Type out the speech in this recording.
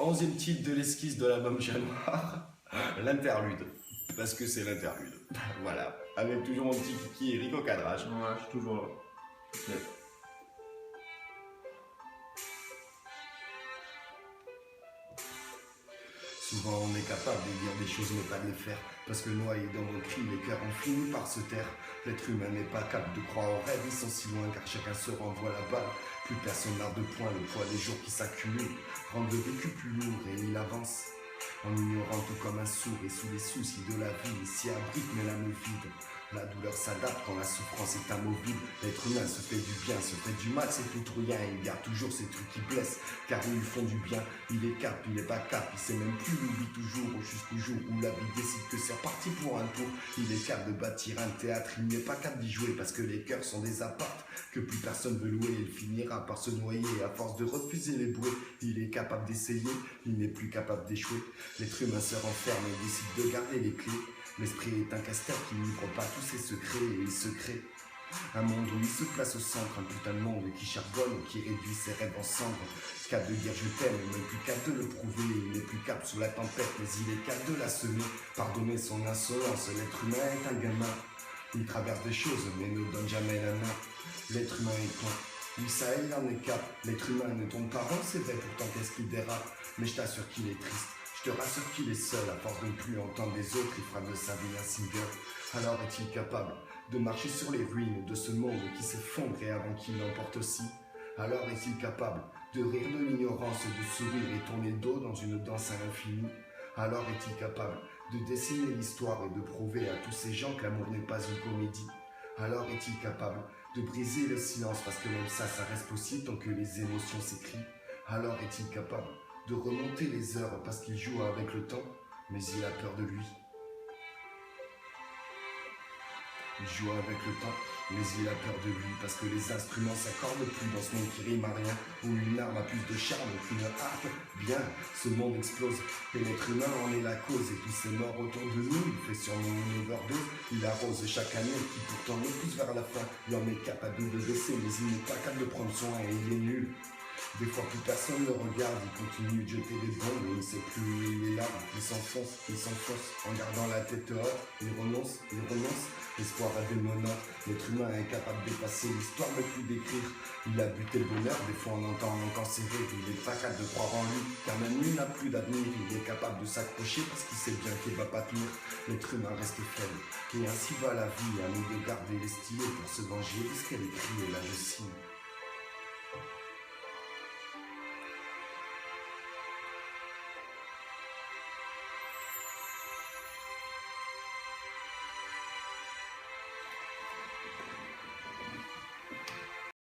11e titre de l'esquisse de l'album Chat Noir, l'interlude, parce que c'est l'interlude. Voilà, avec toujours mon petit kiki Rico Cadrage. Ouais, je suis toujours là. Ok. Souvent on est capable de dire des choses mais pas de les faire, parce que noyé dans mon cri, les cœurs ont fini par se taire. L'être humain n'est pas capable de croire aux rêves, ils sont si loin car chacun se renvoie la balle. Plus personne n'a de poing, le poids des jours qui s'accumulent rend le vécu plus lourd et il avance. En ignorant tout comme un sourd et sous les soucis de la vie, il s'y abrite mais l'âme vide. La douleur s'adapte quand la souffrance est amovible. L'être humain se fait du bien, se fait du mal, c'est tout ou rien. Il garde toujours ces trucs qui blessent, car ils lui font du bien. Il est cap, il est pas cap, il sait même plus, il oublie toujours jusqu'au jour où la vie décide que c'est reparti pour un tour. Il est cap de bâtir un théâtre, il n'est pas cap d'y jouer, parce que les cœurs sont des appartes que plus personne veut louer. Il finira par se noyer à force de refuser les bouées. Il est capable d'essayer, il n'est plus capable d'échouer. L'être humain se renferme et décide de garder les clés. L'esprit est un casse-tête qui n'ouvre pas tous ses secrets et il se crée un monde où il se place au centre, un putain de monde qui charbonne, qui réduit ses rêves en cendres. Cap de dire je t'aime, il n'est plus cap de le prouver, il n'est plus cap sous la tempête, mais il est cap de la semer. Pardonner son insolence, l'être humain est un gamin. Il traverse des choses mais ne donne jamais la main. L'être humain est con. Oui, ça il en est cap. L'être humain ne tombe pas rond, c'est vrai, pourtant qu'est-ce qu'il dérape. Mais je t'assure qu'il est triste. Je te rassure qu'il est seul, à force de ne plus entendre les autres, il fera de sa vie un single. Alors est-il capable de marcher sur les ruines de ce monde qui s'effondre et avant qu'il l'emporte aussi? Alors est-il capable de rire de l'ignorance, de sourire et tourner le dos dans une danse à l'infini? Alors est-il capable de dessiner l'histoire et de prouver à tous ces gens que l'amour n'est pas une comédie? Alors est-il capable de briser le silence parce que même ça reste possible tant que les émotions s'écrient? Alors est-il capable de remonter les heures parce qu'il joue avec le temps, mais il a peur de lui. Il joue avec le temps, mais il a peur de lui, parce que les instruments s'accordent plus dans ce monde qui rime à rien, où une arme a plus de charme qu'une harpe. Bien, ce monde explose, et l'être humain en est la cause, et tous ces morts autour de nous, il fait sûrement une overdose, il arrose chaque année, qui pourtant nous pousse vers la fin, il en est capable de baisser, mais il n'est pas capable de prendre soin, et il est nul. Des fois plus personne ne regarde, il continue de jeter des bombes, il ne sait plus où il est là, il s'enfonce, en gardant la tête haute, il renonce, l'espoir a des monarques, l'être humain est capable d'effacer l'histoire de plus d'écrire, il a buté le bonheur, des fois on entend encore ses rêves, il est pas capable de croire en lui, car même lui n'a plus d'avenir, il est capable de s'accrocher parce qu'il sait bien qu'il va pas tenir, l'être humain reste faible, et ainsi va la vie, à nous de garder les stylés pour se venger de ce qu'elle écrit, et là je signe.